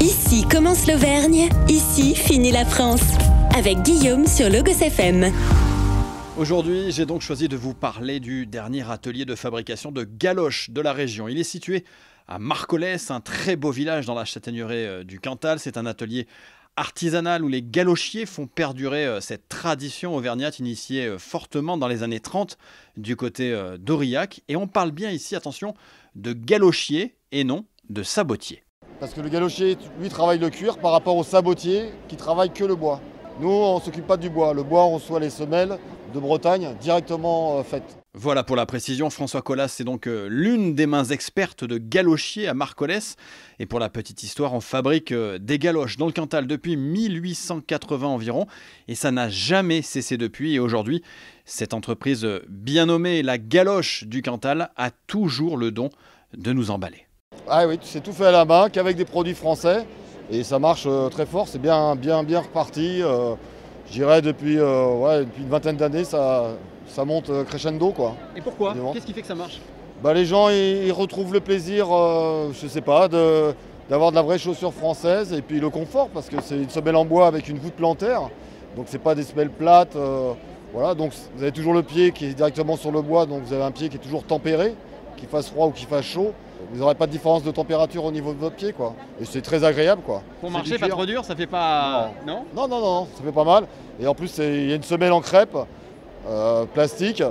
Ici commence l'Auvergne, ici finit la France. Avec Guillaume sur Logos FM. Aujourd'hui, j'ai donc choisi de vous parler du dernier atelier de fabrication de galoches de la région. Il est situé à Marcollès, un très beau village dans la châtaigneraie du Cantal. C'est un atelier artisanal où les galochiers font perdurer cette tradition auvergnate initiée fortement dans les années 30 du côté d'Aurillac. Et on parle bien ici, attention, de galochier et non de sabotier. Parce que le galochier, lui, travaille le cuir par rapport au sabotier qui travaille que le bois. Nous, on ne s'occupe pas du bois. Le bois, on reçoit les semelles de Bretagne directement faites. Voilà pour la précision, François Collas, c'est donc l'une des mains expertes de galochier à Marcollès. Et pour la petite histoire, on fabrique des galoches dans le Cantal depuis 1880 environ. Et ça n'a jamais cessé depuis. Et aujourd'hui, cette entreprise bien nommée La Galoche du Cantal a toujours le don de nous emballer. Ah oui, c'est tout fait à la main, qu'avec des produits français. Et ça marche très fort, c'est bien reparti. Je dirais depuis une vingtaine d'années, ça monte crescendo, quoi. Et pourquoi ? Qu'est-ce qui fait que ça marche ? Les gens ils retrouvent le plaisir, je sais pas, d'avoir de la vraie chaussure française et puis le confort parce que c'est une semelle en bois avec une voûte plantaire. Donc c'est pas des semelles plates. Voilà, donc vous avez toujours le pied qui est directement sur le bois, donc vous avez un pied qui est toujours tempéré, qu'il fasse froid ou qu'il fasse chaud. Vous n'aurez pas de différence de température au niveau de votre pied, quoi. Et c'est très agréable, quoi. Pour marcher, pas trop dur, ça fait pas... Non, ça fait pas mal. Et en plus, il y a une semelle en crêpe, plastique,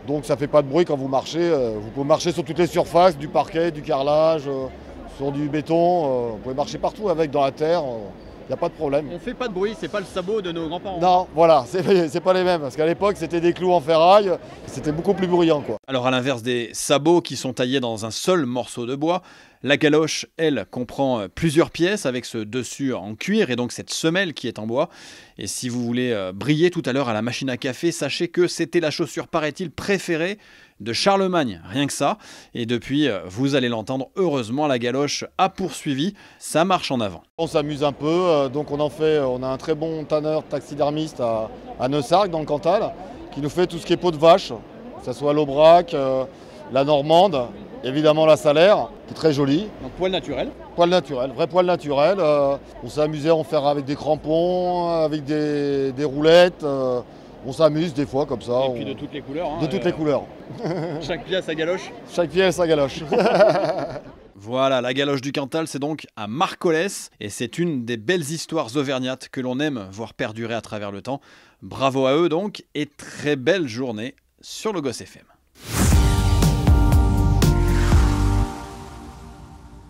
donc ça fait pas de bruit quand vous marchez. Vous pouvez marcher sur toutes les surfaces, du parquet, du carrelage, sur du béton. Vous pouvez marcher partout avec, dans la terre. Il n'y a pas de problème. On fait pas de bruit, c'est pas le sabot de nos grands-parents. Non, voilà, c'est pas les mêmes. Parce qu'à l'époque, c'était des clous en ferraille. C'était beaucoup plus bruyant, quoi. Alors à l'inverse des sabots qui sont taillés dans un seul morceau de bois, la galoche, elle, comprend plusieurs pièces avec ce dessus en cuir et donc cette semelle qui est en bois. Et si vous voulez briller tout à l'heure à la machine à café, sachez que c'était la chaussure, paraît-il, préférée de Charlemagne, rien que ça. Et depuis, vous allez l'entendre, heureusement, la galoche a poursuivi, ça marche en avant. On s'amuse un peu, donc on a un très bon tanneur taxidermiste à Neussargues dans le Cantal, qui nous fait tout ce qui est peau de vache, que ce soit l'Aubrac, la Normande, évidemment la Salaire, qui est très jolie. Donc poil naturel. Poil naturel, vrai poil naturel. On s'est amusé à en faire avec des crampons, avec des roulettes. On s'amuse des fois comme ça. Et puis de toutes les couleurs. De toutes les couleurs. Chaque pièce à galoche. Chaque pièce à galoche. Voilà, la galoche du Cantal, c'est donc à Marcollès. Et c'est une des belles histoires auvergnates que l'on aime voir perdurer à travers le temps. Bravo à eux donc, et très belle journée sur Logos FM.